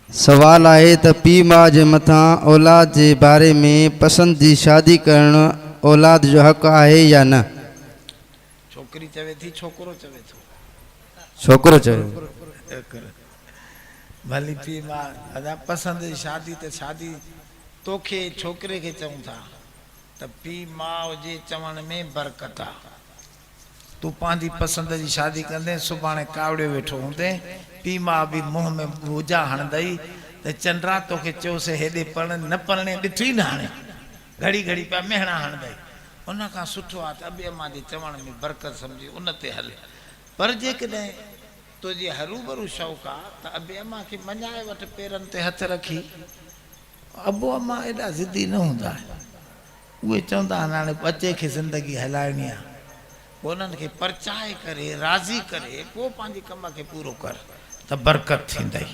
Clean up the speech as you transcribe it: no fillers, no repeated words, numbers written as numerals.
सवाल है तो पी माँ जे मथा औलाद के बारे में पसंद की शादी करण औलाद जो हक है या न? छोकरी चवे थी छोकरो चवे थो? छोकरो चवे। भली पी माँ अदा पसंद की शादी तो शादी तोखे छोकरे के चऊं था तो पी माँ जे चवण में बरकत आ। तू पांजी पसंद की शादी कंदे सुभाणे कावड़े वेठो होंदे पी माँ भी मुंह में बोझा हणदई ते चंद्रा तोखे चयो से हेडे पण न परणे ॾिठी न हाणे घड़ी घड़ी पे मेहणा हणदई उन खां सुठो आ त अबे मां जे चवण में बरकत समझी उन ते हले। पर जेकॾहिं तुझे हरूभरू शौक़ आ त अबे अम्मा खे मञाए वठ पेरनि ते हथ रखी। अबो अम्मा एॾा ज़िदी न हूंदा उहे चवंदा आहिनि हाणे बचे खे ज़िंदगी हलाइणी आहे पोइ उन्हनि खे परचाए करे राज़ी करे पोइ पंहिंजे कम खे पूरो कर त बरकत थींदई।